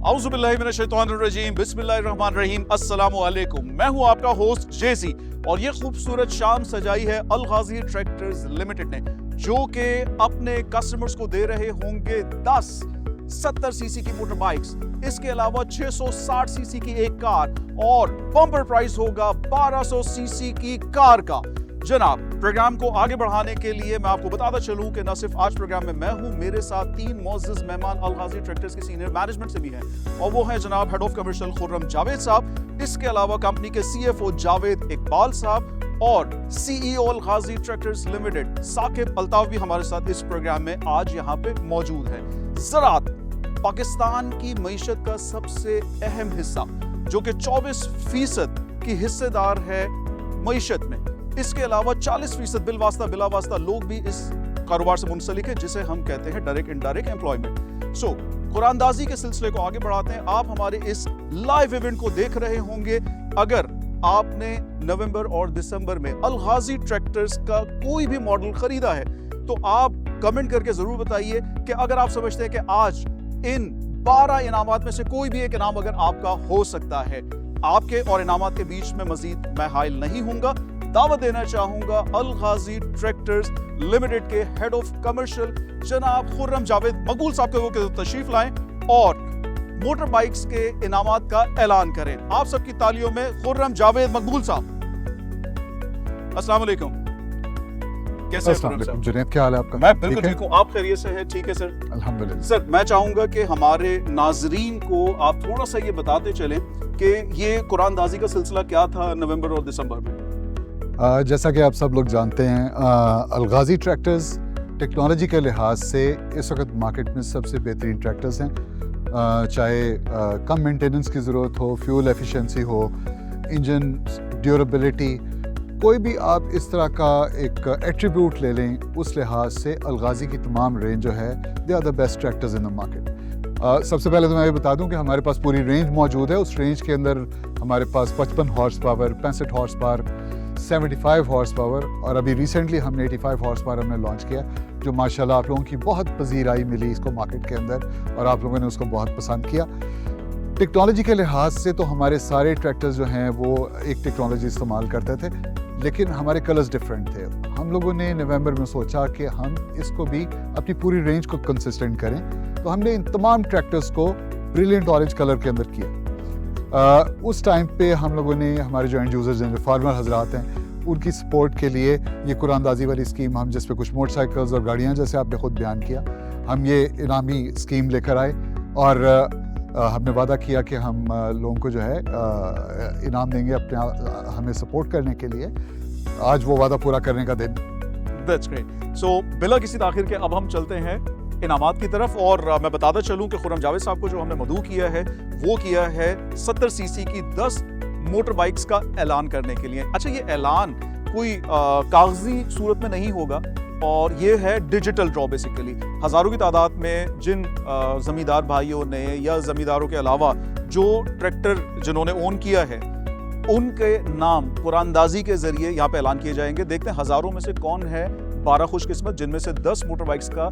औज़ुबिल्लाहिमिनश्शैतानिर्रजीम, बिस्मिल्लाहिर्रहमानिर्रहीम, अस्सलामु अलैकुम। मैं हूं आपका होस्ट जेसी और ये खूबसूरत शाम सजाई है अल गाजी ट्रैक्टर्स लिमिटेड ने, जो कि अपने कस्टमर्स को दे रहे होंगे 10 70 सीसी की मोटर बाइक्स, इसके अलावा 660 सीसी की एक कार और बम्पर प्राइस होगा 1200 सीसी की कार का। जनाब, प्रोग्राम को आगे बढ़ाने के लिए मैं आपको बताता चलूं कि न सिर्फ आज प्रोग्राम में मैं हूं, मेरे साथ 3 मोअज़्ज़िज़ मेहमान अल गाजी ट्रैक्टर्स के सीनियर मैनेजमेंट से भी हैं और वो हैं जनाब head of commercial Khurram Javed साहब, इसके अलावा कंपनी के CFO जावेद इकबाल साहब और CEO अल गाजी ट्रैक्टर्स लिमिटेड साकिब अल्ताफ भी हमारे साथ इस प्रोग्राम में आज यहाँ पे मौजूद है। ज़राअत पाकिस्तान की मईशत का सबसे अहम हिस्सा, जो कि 24% की हिस्सेदार है मईशत में। इसके अलावा 40% बिलवास्ता बिलावास्ता लोग भी इस कारोबार से मुंसलिक है, जिसे हम कहते हैं डायरेक्ट इनडायरेक्ट एम्प्लॉयमेंट। सो कुरानदाजी के सिलसिले को आगे बढ़ाते हैं। आप हमारे इस लाइव इवेंट को देख रहे होंगे। अगर आपने नवंबर और दिसंबर में अल गाजी ट्रैक्टर्स का कोई भी मॉडल खरीदा है तो आप कमेंट करके जरूर बताइए कि अगर आप समझते हैं कि आज इन 12 इनामात में से कोई भी एक इनाम अगर आपका हो सकता है। आपके और इनामात के बीच में मजीद मैं हाइल नहीं हूंगा। दावत देना चाहूंगा अल गाजी ट्रैक्टर्स लिमिटेड के हेड ऑफ कमर्शियल जनाब खुर्रम जावेद मकबूल साहब को तशरीफ लाएं और मोटर बाइक्स के इनामात का ऐलान करें। आप सबकी तालियों में खुर्रम जावेद मकबूल साहब। अस्सलाम वालेकुम। कैसे हैं खुर्रम साहब? जुनैद, क्या हाल है आपका? मैं बिल्कुल ठीक हूं। आप खैरियत से हैं? ठीक है सर, अल्हम्दुलिल्लाह। सर, मैं चाहूंगा कि हमारे नाजरीन को आप थोड़ा सा ये बताते चलें कि ये कुरानदाजी का सिलसिला क्या था नवंबर और दिसंबर में। जैसा कि आप सब लोग जानते हैं, अल गाजी ट्रैक्टर्स टेक्नोलॉजी के लिहाज से इस वक्त मार्केट में सबसे बेहतरीन ट्रैक्टर्स हैं। चाहे कम मेंटेनेंस की ज़रूरत हो, फ्यूल एफिशिएंसी हो, इंजन ड्यूरेबिलिटी, कोई भी आप इस तरह का एक एट्रीब्यूट ले लें, उस लिहाज से अल गाजी की तमाम रेंज जो है they are the best tractors in the market. सबसे पहले तो मैं ये बता दूं कि हमारे पास पूरी रेंज मौजूद है। उस रेंज के अंदर हमारे पास 55 horse power, 65 horse power, 75 horse power और अभी रिसेंटली हमने 85 हॉर्स पावर हमने लॉन्च किया, जो माशाल्लाह आप लोगों की बहुत पजीराई मिली इसको मार्केट के अंदर और आप लोगों ने उसको बहुत पसंद किया। टेक्नोलॉजी के लिहाज से तो हमारे सारे ट्रैक्टर्स जो हैं वो एक टेक्नोलॉजी इस्तेमाल करते थे, लेकिन हमारे कलर्स डिफरेंट थे। हम लोगों ने नवंबर में सोचा कि हम इसको भी अपनी पूरी रेंज को कंसिस्टेंट करें, तो हमने इन तमाम ट्रैक्टर्स को ब्रिलियंट ऑरेंज कलर के अंदर किया। उस टाइम पे हम लोगों ने हमारे जो एंड यूजर्स हैं, जो फार्मर हजरात हैं, उनकी सपोर्ट के लिए ये कुरानदाजी वाली स्कीम, हम जिस पे कुछ मोटरसाइकिल्स और गाड़ियाँ, जैसे आपने खुद बयान किया, हम ये इनामी स्कीम लेकर आए और हमने वादा किया कि हम लोगों को जो है इनाम देंगे अपने हमें सपोर्ट करने के लिए। आज वो वादा पूरा करने का दिन। That's great. So, बिला किसी ताखिर के अब हम चलते हैं इनामात की तरफ और मैं बताता चलूं कि खुर्रम जावेद साहब को जो हमने मदऊ किया है वो किया है 70 सीसी की 10 मोटर बाइक्स का ऐलान करने के लिए। अच्छा, ये ऐलान कोई कागजी सूरत में नहीं होगा और ये है डिजिटल ड्रॉ। बेसिकली हजारों की तादाद में जिन जमींदार भाइयों ने या जमींदारों के अलावा जो ट्रैक्टर जिन्होंने ओन किया है, उनके नाम कुरानदाजी के जरिए यहाँ पे ऐलान किए जाएंगे। देखते हैं हजारों में से कौन है 12 खुशकिस्मत, जिनमें से 10 मोटर बाइक्स का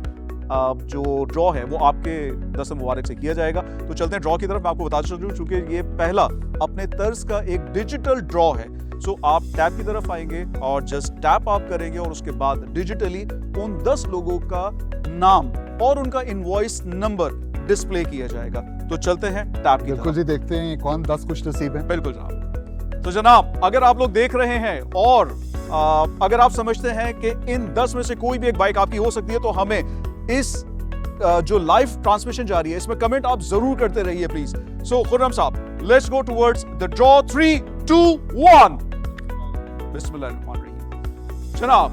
जो ड्रॉ है वो आपके 10 मुबारक से किया जाएगा। तो चलते हैं ड्रॉ की तरफ। मैं आपको बताता चलूं, चूंकि ये पहला अपने तर्ज का एक डिजिटल ड्रॉ है। सो आप टैब की तरफ आएंगे और जस्ट टैप आप करेंगे और उसके बाद डिजिटली उन 10 लोगों का नाम और उनका इनवॉइस नंबर डिस्प्ले किया जाएगा। तो चलते हैं टैब की बिल्कुल जी, देखते हैं कौन 10 खुश नसीब है। बिल्कुल जनाब। तो जनाब, अगर आप लोग देख रहे हैं और अगर आप समझते हैं कि इन 10 में से कोई भी एक बाइक आपकी हो सकती है, तो हमें इस जो लाइव ट्रांसमिशन जारी है इसमें कमेंट आप जरूर करते रहिए प्लीज। सो खुर्रम साहब, let's go towards the draw. 3, 2, 1। बिस्मिल्लाहिर्रहमानिर्रहीम। जनाब,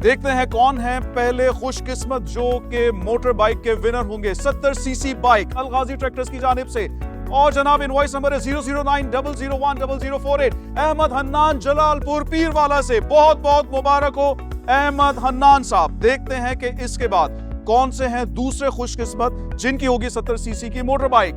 देखते हैं कौन है पहले खुशकिस्मत जो कि मोटर बाइक के विनर होंगे 70 सीसी बाइक अल गाजी ट्रैक्टर्स की जानिब से। और जनाब, इनवॉइस नंबर है 00900100448। अहमद हन्नान जलालपुर पीरवाला से बहुत बहुत मुबारक हो अहमद हन्नान साहब। देखते हैं कि इसके बाद कौन से हैं दूसरे खुशकिस्मत जिनकी होगी 70 सीसी की मोटर बाइक।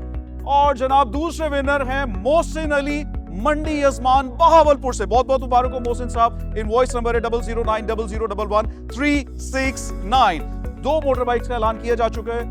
और जनाब, दूसरे विनर हैं मोहसिन अली मंडी यजमान बहावलपुर से। बहुत बहुत मुबारक हो मोहसिन साहब। इनवॉइस नंबर है 00900111369। 2 मोटर बाइक्स का ऐलान किया जा चुका है।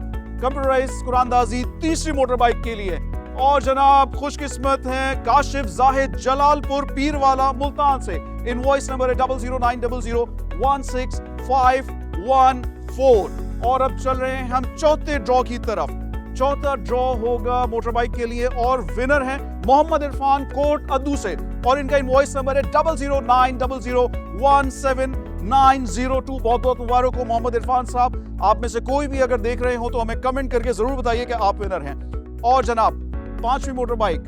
कंप्यूटराइज्ड कुरानदाजी तीसरी मोटर बाइक के लिए। और जनाब खुशकिस्मत हैं काशिफ जाहिद जलालपुर पीरवाला मुल्तान से। इनवॉइस नंबर है 0090016514। और अब चल रहे हैं हम चौथे ड्रॉ की तरफ। चौथा ड्रॉ होगा मोटर बाइक के लिए और विनर है मोहम्मद इरफान कोट अद्दू से। और इनका इनवॉइस नंबर है 0090017902। बहुत बहुत मुबारक हो मोहम्मद इरफान साहब। आप में से कोई भी अगर देख रहे हो तो हमें कमेंट करके जरूर बताइए कि आप विनर हैं। और जनाब पांचवी मोटर बाइक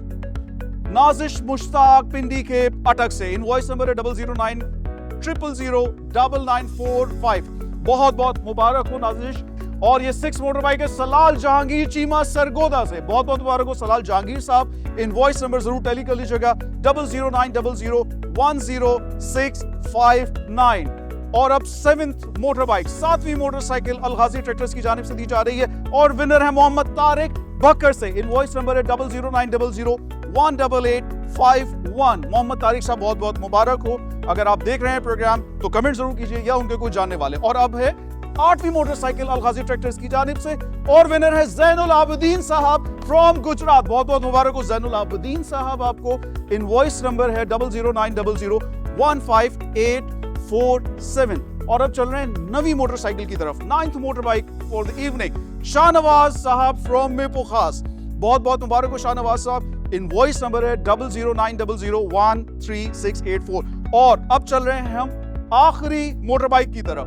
नाजिश मुश्ताक पिंडी के अटक से। इनवॉइस नंबर है 0090000995। बहुत बहुत मुबारक हो नाजिश। और ये 6 मोटर बाइक है सलाल जहांगीर चीमा सरगोदा से। बहुत बहुत मुबारक हो सलाल जहांगीर साहब। इनवॉइस नंबर जरूर टैली कर लीजिएगा 0090010659। और अब 7th मोटर बाइक 7वीं मोटरसाइकिल अलगाजी ट्रैक्टर्स की जानिब से दी जा रही है और विनर है मोहम्मद तारिक बकर से। इनवॉइस नंबर है 0090018851। मोहम्मद तारिक साहब बहुत बहुत मुबारक हो। अगर आप देख रहे हैं प्रोग्राम तो कमेंट जरूर कीजिए या उनके कोई जानने वाले। और अब है 8वीं मोटरसाइकिल अलगाजी ट्रैक्टर्स की जानिब से और विनर है जैनुल आबिदीन साहब फ्रॉम गुजरात। बहुत बहुत मुबारक हो जैनुल आबिदीन साहब आपको। इनवॉइस नंबर है 0090015847। और अब चल रहे हैं 9वीं मोटरसाइकिल की तरफ। 9th motor bike for the evening Shahnawaz साहब फ्रॉम मेपो खास। बहुत बहुत मुबारक हो शाहनवाज साहब। इनवॉइस नंबर है 0090013684। और अब चल रहे हैं हम आखिरी मोटर बाइक की तरफ।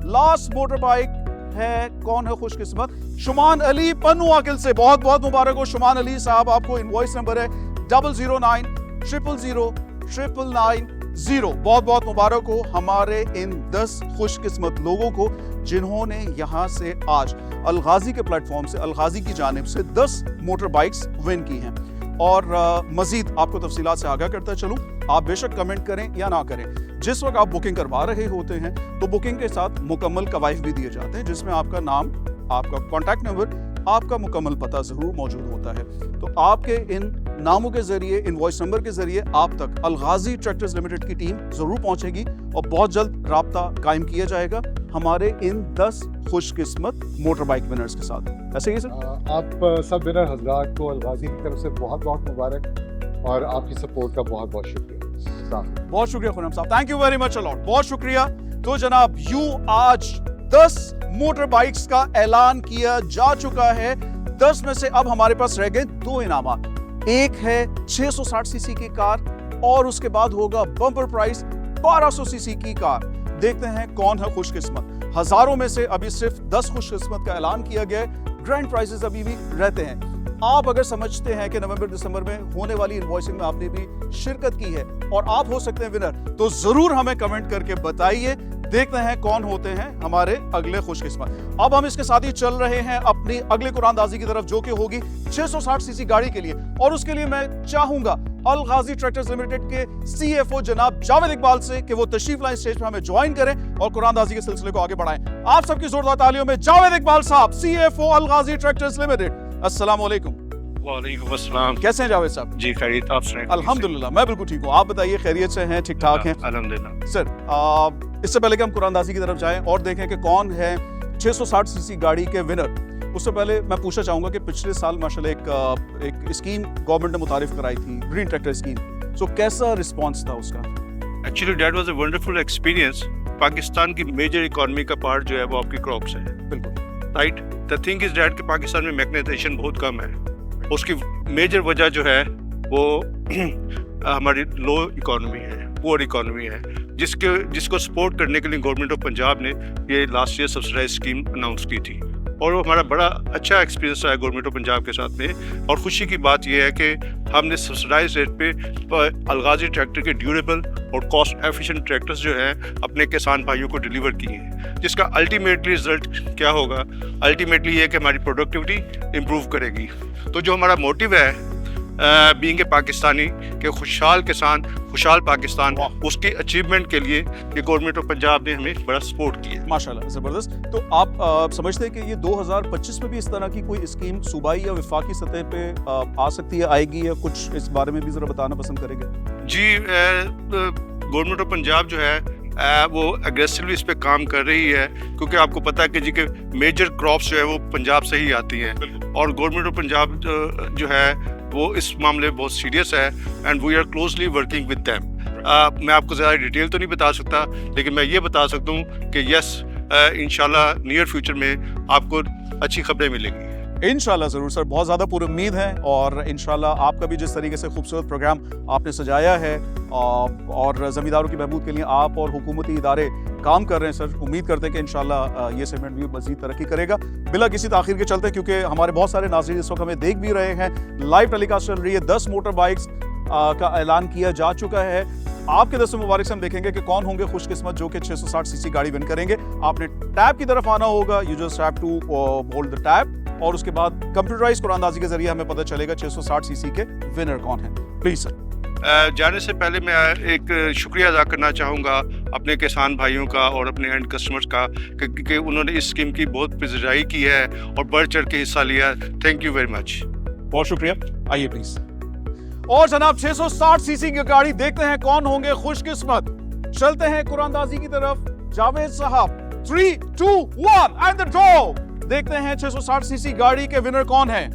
लास्ट मोटर बाइक है कौन है खुशकिस्मत शुमान अली पन्नू आकिल से। बहुत बहुत मुबारक हो शुमान अली साहब आपको। इनवॉइस नंबर है 0090000990। बहुत बहुत मुबारक हो हमारे इन 10 खुशकिस्मत लोगों को जिन्होंने यहां से आज अलगाजी के प्लेटफॉर्म से अलगाजी की जानिब से 10 मोटर बाइक्स विन की हैं। और मजीद आपको तफसीलात से आगाह करता चलूं, आप बेशक कमेंट करें या ना करें। जिस वक्त आप बुकिंग करवा रहे होते हैं तो बुकिंग के साथ मुकम्मल कवायद भी दिए जाते हैं जिसमें आपका नाम, आपका कॉन्टैक्ट नंबर, आपका मुकम्मल पता जरूर मौजूद होता है। तो आपके इन नामों के जरिए, इनवॉइस नंबर के जरिए आप तक अलगाजी ट्रैक्टर्स लिमिटेड की टीम जरूर पहुंचेगी और बहुत जल्द राब्ता कायम किया जाएगा हमारे इन 10 खुशकिस्मत मोटर बाइक विनर्स के साथ। ऐसे ही सर आप सब विनर हजरात को अलगाजी की तरफ से बहुत बहुत मुबारक और आपकी सपोर्ट का बहुत बहुत शुक्रिया। बहुत शुक्रिया खुरम साहब, thank you very much a lot, बहुत शुक्रिया। तो जनाब यूं आज 10 मोटर बाइक्स का ऐलान किया जा चुका है। 10 में से अब हमारे पास रह गए 2 इनामात। एक है 660 सीसी की कार और उसके बाद होगा बम्पर प्राइस 1200 सीसी की कार। देखते हैं कौन है खुशकिस्मत। हजारों में से अभी सिर्फ 10 खुशकिस्मत का ऐलान किया गया है। ग्रैंड प्राइजेस अभी भी रहते हैं। आप अगर समझते हैं कि नवंबर दिसंबर में होने वाली इनवॉइसिंग में आपने भी शिरकत की है और आप हो सकते हैं विनर, तो जरूर हमें कमेंट करके बताइए। देखते हैं कौन होते हैं हमारे अगले खुशकिस्मत। अब हम इसके साथ ही चल रहे हैं अपनी अगले कुरानदाजी की तरफ जो कि होगी 660 सीसी गाड़ी के लिए। और उसके लिए मैं चाहूंगा अलगाजी ट्रैक्टर्स लिमिटेड के CFO जनाब जावेद इकबाल से कि वो तशरीफ लाएं स्टेज पर, हमें ज्वाइन करें और कुरानदाजी के सिलसिले को आगे बढ़ाएं। आप सबकी जोरदार तालियों में जावेद इकबाल साहब, CFO अलगाजी ट्रैक्टर्स लिमिटेड। अस्सलाम वालेकुम। वालेकुम अस्सलाम। कैसे हैं जावेद साहब? जी खैरियत, आप सुनाएं? अल्हम्दुलिल्लाह मैं बिल्कुल ठीक हूँ। आप बताइए खैरियत से हैं, ठीक ठाक हैं? अल्हम्दुलिल्लाह। सर इससे पहले कि हम कुरानदाजी की तरफ जाएं और देखें कि कौन है 660 सीसी गाड़ी के विनर, उससे पहले मैं पूछना चाहूंगा कि पिछले साल माशाल्लाह एक स्कीम गवर्नमेंट ने मुतारिफ कराई थी, ग्रीन ट्रैक्टर स्कीम। सो कैसा रिस्पॉन्स था उसका? Actually that was a wonderful experience. Pakistan की मेजर इकोनॉमी का पार्ट जो है वो आपकी क्रॉप्स है, बिल्कुल right. The thing is that कि पाकिस्तान में मैग्नेटाइजेशन बहुत कम है। उसकी मेजर वजह जो है वो हमारी लो इकोनॉमी है, पुअर इकोनॉमी है, जिसको सपोर्ट करने के लिए गवर्नमेंट ऑफ पंजाब ने ये last year subsidise scheme announce की थी और वो हमारा बड़ा अच्छा एक्सपीरियंस रहा है गवर्नमेंट ऑफ पंजाब के साथ में। और खुशी की बात यह है कि हमने सब्सिडाइज रेट पे अलगाजी ट्रैक्टर के ड्यूरेबल और कॉस्ट एफिशिएंट ट्रैक्टर्स जो हैं अपने किसान भाइयों को डिलीवर किए हैं, जिसका अल्टीमेटली रिजल्ट क्या होगा? अल्टीमेटली ये कि हमारी प्रोडक्टिविटी इम्प्रूव करेगी। तो जो हमारा मोटिव है बीइंग ए पाकिस्तानी के खुशहाल किसान खुशहाल पाकिस्तान, उसकी अचीवमेंट के लिए ये गवर्नमेंट ऑफ पंजाब ने हमें बड़ा सपोर्ट किया। माशाल्लाह ज़बरदस्त। तो आप समझते हैं कि ये 2025 में भी इस तरह की कोई स्कीम सूबाई या वफाकी सतह पे आ सकती है, आएगी, या कुछ इस बारे में भी ज़रा बताना पसंद करेंगे? जी, गवर्नमेंट ऑफ पंजाब जो है वो एग्रेसिवली इस पे काम कर रही है, क्योंकि आपको पता है कि जी के मेजर क्रॉप्स जो है वो पंजाब से ही आती हैं, और गवर्नमेंट ऑफ पंजाब जो है वो इस मामले में बहुत सीरियस है, and we are closely working with them. मैं आपको ज़्यादा डिटेल तो नहीं बता सकता, लेकिन मैं ये बता सकता हूँ कि यस, इंशाल्लाह नियर फ्यूचर में आपको अच्छी खबरें मिलेंगी। इंशाल्लाह ज़रूर सर, बहुत ज़्यादा पूरी उम्मीद है, और इंशाल्लाह आपका भी जिस तरीके से खूबसूरत प्रोग्राम आपने सजाया है और ज़मींदारों की बहबूद के लिए आप और हुकूमती इदारे काम कर रहे हैं सर, उम्मीद करते हैं कि इंशाल्लाह ये सेगमेंट भी मज़ीद तरक्की करेगा। बिला किसी ताख़ीर के चलते, क्योंकि हमारे बहुत सारे नाज़रीन इस वक्त हमें देख भी रहे हैं, लाइव टेलीकास्ट चल रही है, 10 मोटर बाइक्स का ऐलान किया जा चुका है। आपके 10 मुबारक से हम देखेंगे कि कौन होंगे खुशकिस्मत जो कि 660 सीसी गाड़ी विन करेंगे। आपने टैब की तरफ आना होगा, you just have to hold the tab, और उसके बाद कंप्यूटराइज कुरानंदाजी के जरिए हमें पता चलेगा 660 सीसी के विनर कौन है। Please sir. जाने से पहले मैं एक शुक्रिया अदा करना चाहूँगा अपने किसान भाइयों का और अपने एंड कस्टमर्स का कि उन्होंने इस स्कीम की बहुत पिजराई की है और बढ़ चढ़ के हिस्सा लिया। Thank you very much. बहुत शुक्रिया। आइए प्लीज। और जनाब 660 सीसी की गाड़ी, देखते हैं कौन होंगे खुशकिस्मत। चलते हैं कुरानंदाजी की तरफ। जावेद साहब 3, 2, 1 एंड द ड्रॉ। देखते हैं 660 सीसी गाड़ी के विनर कौन है।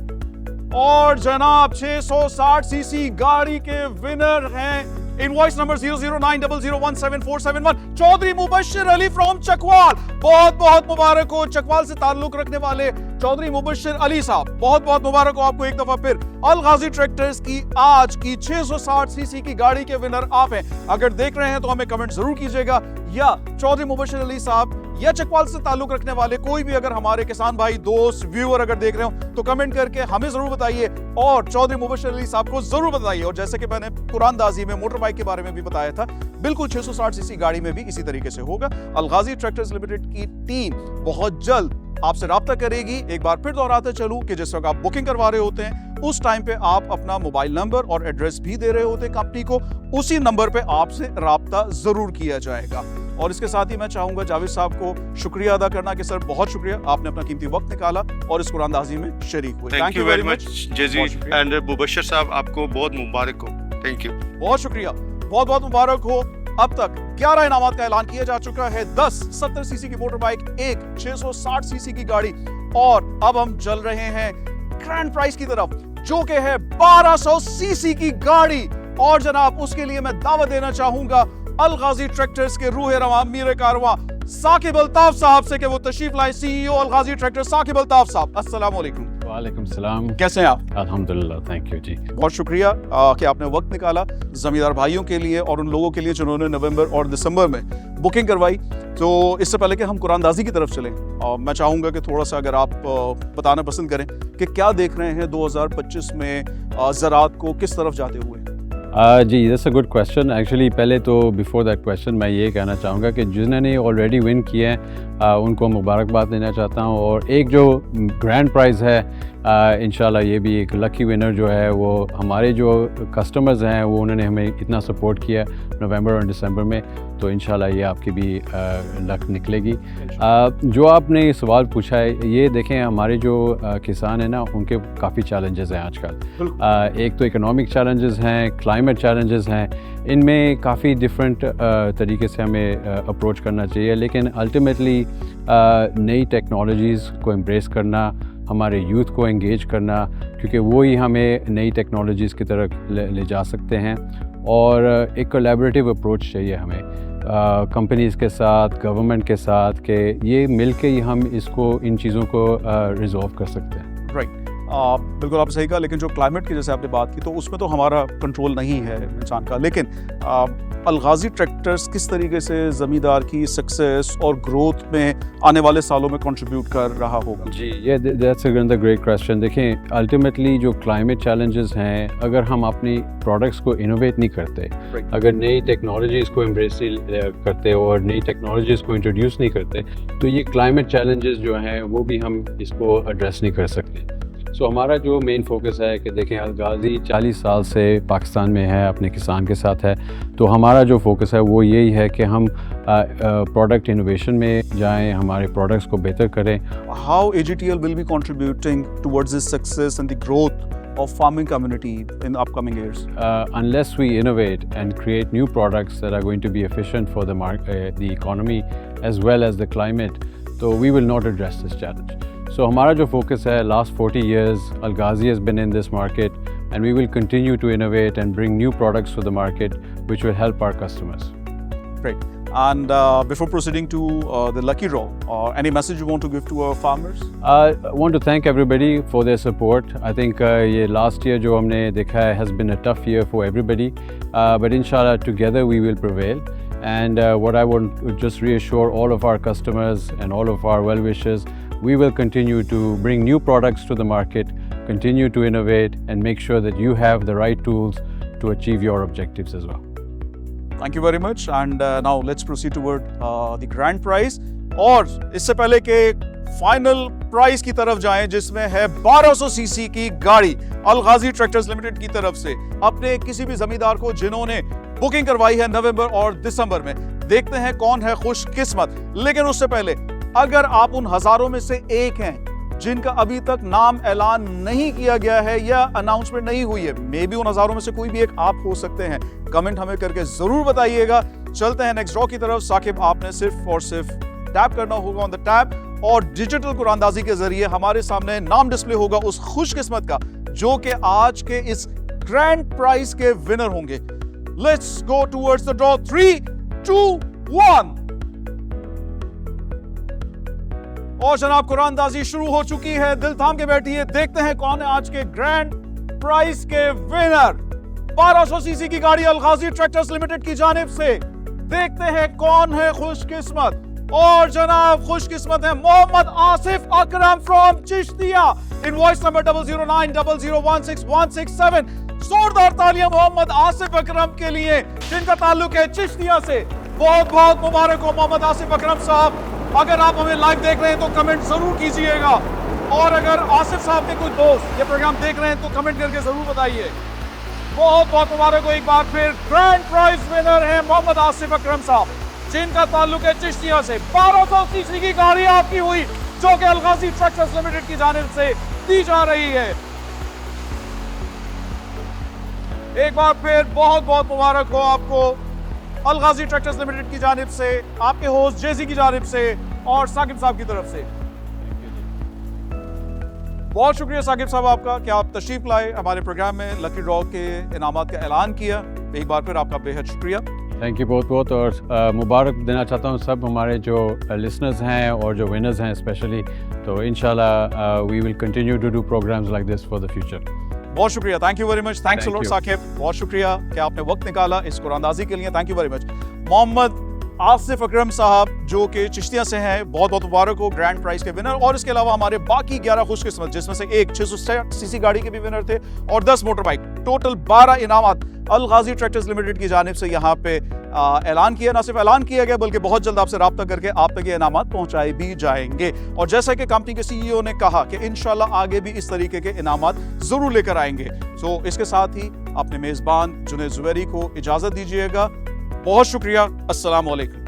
और जनाब 660 सीसी गाड़ी के विनर हैं, invoice number 0090017471, Chaudhry Mubashir Ali from Chakwal. बहुत बहुत मुबारक हो चकवाल से ताल्लुक रखने वाले चौधरी मुबश्शिर अली साहब, बहुत बहुत मुबारक हो आपको एक दफा फिर। अल गाजी ट्रैक्टर्स की आज की 660 सीसी की गाड़ी के विनर आप हैं। अगर देख रहे हैं तो हमें कमेंट जरूर कीजिएगा, या चौधरी मुबश्शिर अली साहब या चकवाल से ताल्लुक रखने वाले कोई भी अगर हमारे किसान भाई, दोस्त, व्यूअर अगर देख रहे हो तो कमेंट करके हमें जरूर बताइए, और चौधरी मुबश्शिर अली साहब को जरूर बताइए। और जैसे कि मैंने कुरानंदाजी में मोटर बाइक के बारे में भी बताया था, बिल्कुल 660 सीसी गाड़ी में भी इसी तरीके से होगा। अल गाजी ट्रैक्टर्स लिमिटेड की टीम बहुत जल्द आपसे राब्ता करेगी। एक बार फिर दोहराते चलूं कि जिस वक्त आप बुकिंग करवा रहे होते हैं उस टाइम पे आप अपना मोबाइल नंबर और एड्रेस भी दे रहे होते हैं कंपनी को, उसी नंबर पे आपसे राब्ता जरूर किया जाएगा। और इसके साथ ही मैं चाहूंगा जावेद साहब को शुक्रिया अदा करना कि सर बहुत शुक्रिया, आपने अपना कीमती वक्त निकाला और इस कुरानंदाजी में शरीक हुए। थैंक यू वेरी मच जेजी एंड मुबश्शिर साहब, आपको बहुत मुबारक हो। थैंक यू, बहुत शुक्रिया, बहुत बहुत मुबारक हो। अब तक 11 इनामात का ऐलान किया जा चुका है, 10 70 सीसी की मोटर बाइक, एक 660 सीसी की गाड़ी, और अब हम चल रहे हैं ग्रैंड प्राइज की तरफ जो कि है 1200 सीसी की गाड़ी। और जनाब उसके लिए मैं दावा देना चाहूंगा अल गाजी ट्रैक्टर्स के रूह रवां मीर कारवां साकिब अल्ताफ साहब से कि वो तशरीफ लाए। सीईओ अल गाजी ट्रैक्टर साकिब अल्ताफ साहब, अस्सलाम वालेकुम। वालेकुम सलाम। कैसे हैं आप? अल्हम्दुलिल्लाह, थैंक यू जी। बहुत शुक्रिया कि आपने वक्त निकाला जमींदार भाइयों के लिए और उन लोगों के लिए जिन्होंने नवंबर और दिसंबर में बुकिंग करवाई। तो इससे पहले कि हम कुरानंदाजी की तरफ चलें, मैं चाहूँगा कि थोड़ा सा अगर आप बताना पसंद करें कि क्या देख रहे हैं 2025 में ज़राअत को किस तरफ जाते हुए। जी, that's a good question. Actually पहले तो बिफोर दैट क्वेश्चन मैं ये कहना चाहूँगा कि जिन्होंने ऑलरेडी विन किए हैं उनको मुबारकबाद देना चाहता हूँ, और एक जो ग्रैंड प्राइज़ है इंशाल्लाह ये भी एक लकी विनर जो है वो हमारे जो कस्टमर्स हैं वो उन्होंने हमें इतना सपोर्ट किया नवंबर और दिसंबर में, तो इंशाल्लाह ये आपकी भी लक निकलेगी। जो आपने सवाल पूछा है, ये देखें हमारे जो किसान हैं ना उनके काफ़ी चैलेंजेस हैं आजकल। एक तो इकोनॉमिक चैलेंजेस हैं, क्लाइमेट चैलेंजेस हैं, इनमें काफ़ी डिफरेंट तरीके से हमें अप्रोच करना चाहिए, लेकिन अल्टीमेटली नई टेक्नोलॉजीज़ को एम्ब्रेस करना, हमारे यूथ को एंगेज करना, क्योंकि वो ही हमें नई टेक्नोलॉजीज़ की तरफ ले जा सकते हैं। और एक कोलैबोरेटिव अप्रोच चाहिए हमें कंपनीज़ के साथ, गवर्नमेंट के साथ, कि ये मिल के ही हम इसको इन चीज़ों को रिजॉल्व कर सकते हैं। राइट, बिल्कुल आपने सही कहा, लेकिन जो क्लाइमेट की जैसे आपने बात की तो उसमें तो हमारा कंट्रोल नहीं है इंसान का, लेकिन अल गाजी ट्रैक्टर्स किस तरीके से ज़मींदार की सक्सेस और ग्रोथ में आने वाले सालों में कंट्रीब्यूट कर रहा होगा? जी, ये दैट्स अ ग्रेट क्वेश्चन। देखें अल्टीमेटली जो क्लाइमेट चैलेंजेस हैं, अगर हम अपनी प्रोडक्ट्स को इनोवेट नहीं करते, अगर नई टेक्नोलॉजीज़ को एम्ब्रेस करते और नई टेक्नोलॉजीज़ को इंट्रोड्यूस नहीं करते, तो ये क्लाइमेट चैलेंजेस जो हैं वो भी हम इसको एड्रेस नहीं कर सकते। सो हमारा जो मेन फोकस है कि देखें अल गाजी 40 साल से पाकिस्तान में है, अपने किसान के साथ है, तो हमारा जो फोकस है वो यही है कि हम प्रोडक्ट इनोवेशन में जाएं, हमारे प्रोडक्ट्स को बेहतर करें। How AGTL will be contributing towards this success and the growth of farming community in the upcoming years? Unless we innovate and create new products that are going to be efficient for the economy as well as the climate, so we will not address this challenge. So हमारा जो focus है, last 40 years, Al Ghazi has been in this market, and we will continue to innovate and bring new products to the market which will help our customers. Great. And before proceeding to the lucky draw, any message you want to give to our farmers? I want to thank everybody for their support. I think ये last year जो हमने देखा है has been a tough year for everybody, but inshallah together we will prevail. And what I want to just reassure all of our customers and all of our well-wishers, we will continue to bring new products to the market, continue to innovate, and make sure that you have the right tools to achieve your objectives as well. Thank you very much. And now let's proceed toward the grand prize. और इससे पहले के final price की तरफ जाएं, जिसमें है 1200 CC की गाड़ी अल गाजी ट्रैक्टर्स लिमिटेड की तरफ से अपने किसी भी जमींदार को जिन्होंने बुकिंग करवाई है नवंबर और दिसंबर में। देखते हैं कौन है खुशकिस्मत। लेकिन उससे पहले, अगर आप उन हजारों में से एक हैं जिनका अभी तक नाम ऐलान नहीं किया गया है या अनाउंसमेंट नहीं हुई है, मे बी उन हजारों में से कोई भी एक आप हो सकते हैं, कमेंट हमें करके जरूर बताइएगा। चलते हैं नेक्स्ट ड्रॉ की तरफ। साकिब, आपने सिर्फ और सिर्फ टैप करना होगा ऑन द टैप और डिजिटल कुरानदाजी के जरिए हमारे सामने नाम डिस्प्ले होगा उस खुशकिस्मत का जो कि आज के इस ग्रैंड प्राइज के विनर होंगे। Let's go towards the draw. 3, 2, 1 और जनाब, कुरानदाजी शुरू हो चुकी है। दिल थाम के बैठिए, देखते हैं कौन है आज के ग्रैंड प्राइज के विनर। 1200 सीसी की गाड़ी अल गाजी ट्रैक्टर्स लिमिटेड की जानिब से। देखते हैं कौन है खुशकिस्मत। और जनाब, खुशकिस्मत है Mohammad Asif Akram from Chishtia. Invoice number 0090016167। जोरदार तालियां मोहम्मद आसिफ अकरम के लिए जिनका ताल्लुक है चिश्तिया से। बहुत बहुत मुबारक हो मोहम्मद आसिफ अकरम साहब। अगर आप हमें लाइव देख रहे हैं तो कमेंट जरूर कीजिएगा, और अगर आसिफ साहब के कोई दोस्त ये प्रोग्राम देख रहे हैं तो कमेंट करके जरूर बताइए। बहुत बहुत मुबारक हो एक बार फिर। ग्रैंड प्राइज विनर है मोहम्मद आसिफ अकरम साहब जिनका ताल्लुक है चिश्तिया से। 1200 सीसी की गाड़ी आपकी हुई जो कि अल गाजी ट्रैक्टर्स लिमिटेड की जानिब से दी जा रही है। एक बार फिर बहुत बहुत मुबारक हो आपको अल गाजी ट्रैक्टर्स लिमिटेड की जानिब से, आपके होस्ट जेसी की जानिब से और साकिब साहब की तरफ से। बहुत शुक्रिया साकिब साहब आपका कि आप तशरीफ लाए हमारे प्रोग्राम में, लकी ड्रॉ के इनामात का ऐलान किया। एक बार फिर आपका बेहद शुक्रिया। थैंक यू बहुत बहुत, और मुबारक देना चाहता हूँ सब हमारे जो लिसनर्स हैं और जो विनर्स हैं स्पेशली। तो इंशाल्लाह we will continue to do programmes like this for the future. बहुत शुक्रिया, thank you very much. Thanks a lot you. Saqib, बहुत शुक्रिया कि आपने वक्त निकाला इस कुरानदाजी के लिए। Thank you very much. Mohammad Asif Akram साहब जो कि चिश्तिया से हैं, बहुत बहुत मुबारक हो ग्रैंड प्राइज के विनर। और इसके अलावा हमारे बाकी 11 खुशकिस्मत, जिसमें से एक 660 सीसी गाड़ी के भी विनर थे और 10 मोटर बाइक, टोटल 12 इनामात अल गाजी ट्रैक्टर्स लिमिटेड की जानिब से यहाँ पे ऐलान किया। ना सिर्फ ऐलान किया गया बल्कि बहुत जल्द आपसे रब्ता करके आप तक ये इनामात पहुंचाए भी जाएंगे। और जैसा कि कंपनी के सीईओ ने कहा कि इंशाल्लाह आगे भी इस तरीके के इनामात जरूर लेकर आएंगे। सो इसके साथ ही अपने मेजबान जुनैद जुबैरी को इजाजत दीजिएगा। बहुत शुक्रिया। अस्सलाम वालेकुम।